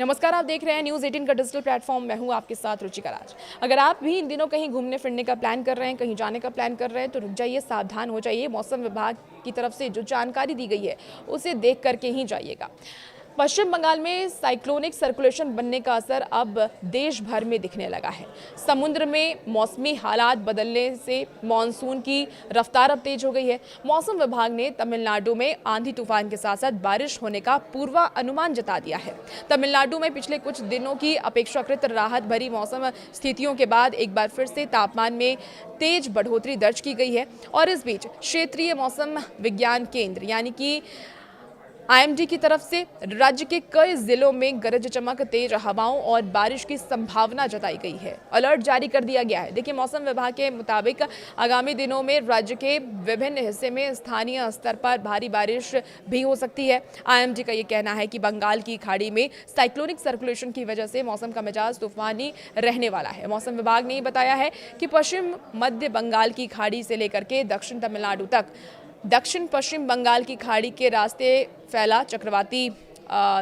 नमस्कार, आप देख रहे हैं न्यूज़ 18 का डिजिटल प्लेटफॉर्म। मैं हूं आपके साथ रुचिका राज। अगर आप भी इन दिनों कहीं घूमने फिरने का प्लान कर रहे हैं, कहीं जाने का प्लान कर रहे हैं, तो रुक जाइए, सावधान हो जाइए। मौसम विभाग की तरफ से जो जानकारी दी गई है उसे देख करके ही जाइएगा। पश्चिम बंगाल में साइक्लोनिक सर्कुलेशन बनने का असर अब देश भर में दिखने लगा है। समुद्र में मौसमी हालात बदलने से मॉनसून की रफ्तार अब तेज हो गई है। मौसम विभाग ने तमिलनाडु में आंधी तूफान के साथ साथ बारिश होने का पूर्वानुमान जता दिया है। तमिलनाडु में पिछले कुछ दिनों की अपेक्षाकृत राहत भरी मौसम स्थितियों के बाद एक बार फिर से तापमान में तेज बढ़ोतरी दर्ज की गई है और इस बीच क्षेत्रीय मौसम विज्ञान केंद्र यानी कि आईएमडी की तरफ से राज्य के कई जिलों में गरज चमक, तेज हवाओं और बारिश की संभावना जताई गई है। अलर्ट जारी कर दिया गया है। देखिए, मौसम विभाग के मुताबिक आगामी दिनों में राज्य के विभिन्न हिस्से में स्थानीय स्तर पर भारी बारिश भी हो सकती है। आईएमडी का ये कहना है कि बंगाल की खाड़ी में साइक्लोनिक सर्कुलेशन की वजह से मौसम का मिजाज तूफानी रहने वाला है। मौसम विभाग ने बताया है कि पश्चिम मध्य बंगाल की खाड़ी से लेकर के दक्षिण तमिलनाडु तक दक्षिण पश्चिम बंगाल की खाड़ी के रास्ते फैला चक्रवाती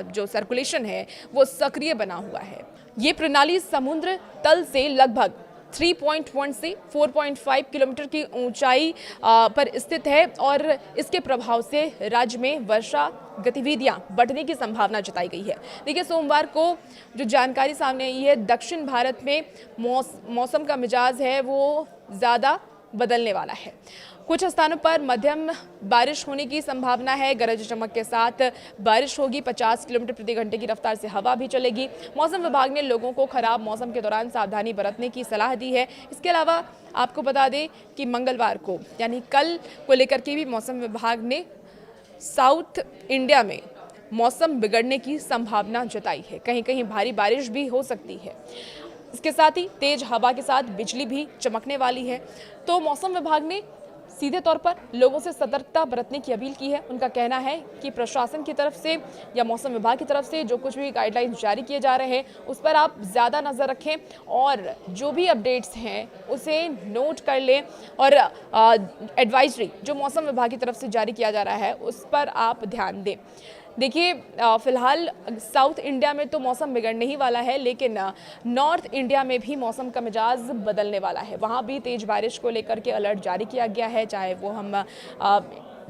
जो सर्कुलेशन है वो सक्रिय बना हुआ है। ये प्रणाली समुद्र तल से लगभग 3.1 से 4.5 किलोमीटर की ऊंचाई पर स्थित है और इसके प्रभाव से राज्य में वर्षा गतिविधियां बढ़ने की संभावना जताई गई है। देखिए, सोमवार को जो जानकारी सामने आई है, दक्षिण भारत में मौसम का मिजाज है वो ज़्यादा बदलने वाला है। कुछ स्थानों पर मध्यम बारिश होने की संभावना है। गरज चमक के साथ बारिश होगी। 50 किलोमीटर प्रति घंटे की रफ्तार से हवा भी चलेगी। मौसम विभाग ने लोगों को खराब मौसम के दौरान सावधानी बरतने की सलाह दी है। इसके अलावा आपको बता दें कि मंगलवार को यानी कल को लेकर के भी मौसम विभाग ने साउथ इंडिया में मौसम बिगड़ने की संभावना जताई है। कहीं कहीं भारी बारिश भी हो सकती है। इसके साथ ही तेज हवा के साथ बिजली भी चमकने वाली है। तो मौसम विभाग ने सीधे तौर पर लोगों से सतर्कता बरतने की अपील की है। उनका कहना है कि प्रशासन की तरफ से या मौसम विभाग की तरफ से जो कुछ भी गाइडलाइंस जारी किए जा रहे हैं उस पर आप ज़्यादा नज़र रखें और जो भी अपडेट्स हैं उसे नोट कर लें और एडवाइजरी जो मौसम विभाग की तरफ से जारी किया जा रहा है उस पर आप ध्यान दें। देखिए, फिलहाल साउथ इंडिया में तो मौसम बिगड़ने ही वाला है, लेकिन नॉर्थ इंडिया में भी मौसम का मिजाज बदलने वाला है। वहाँ भी तेज बारिश को लेकर के अलर्ट जारी किया गया है। चाहे वो हम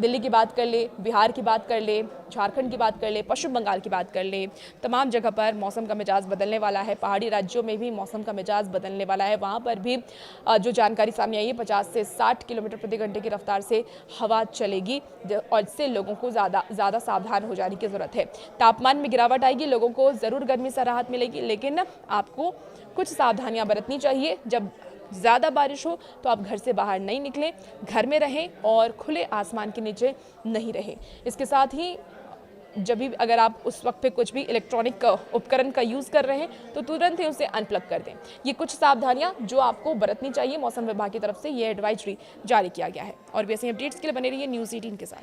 दिल्ली की बात कर ले, बिहार की बात कर ले, झारखंड की बात कर ले, पश्चिम बंगाल की बात कर ले, तमाम जगह पर मौसम का मिजाज बदलने वाला है। पहाड़ी राज्यों में भी मौसम का मिजाज बदलने वाला है। वहाँ पर भी जो जानकारी सामने आई है, 50 से 60 किलोमीटर प्रति घंटे की रफ्तार से हवा चलेगी और इससे लोगों को ज़्यादा सावधान हो जाने की ज़रूरत है। तापमान में गिरावट आएगी, लोगों को ज़रूर गर्मी से राहत मिलेगी, लेकिन आपको कुछ सावधानियाँ बरतनी चाहिए। जब ज़्यादा बारिश हो तो आप घर से बाहर नहीं निकलें, घर में रहें और खुले आसमान के नीचे नहीं रहें। इसके साथ ही जब भी अगर आप उस वक्त पे कुछ भी इलेक्ट्रॉनिक उपकरण का यूज़ कर रहे हैं तो तुरंत ही उसे अनप्लग कर दें। ये कुछ सावधानियां जो आपको बरतनी चाहिए। मौसम विभाग की तरफ से ये एडवाइजरी जारी किया गया है। और वैसे अपडेट्स के लिए बने रहिए न्यूज़ 18 के साथ।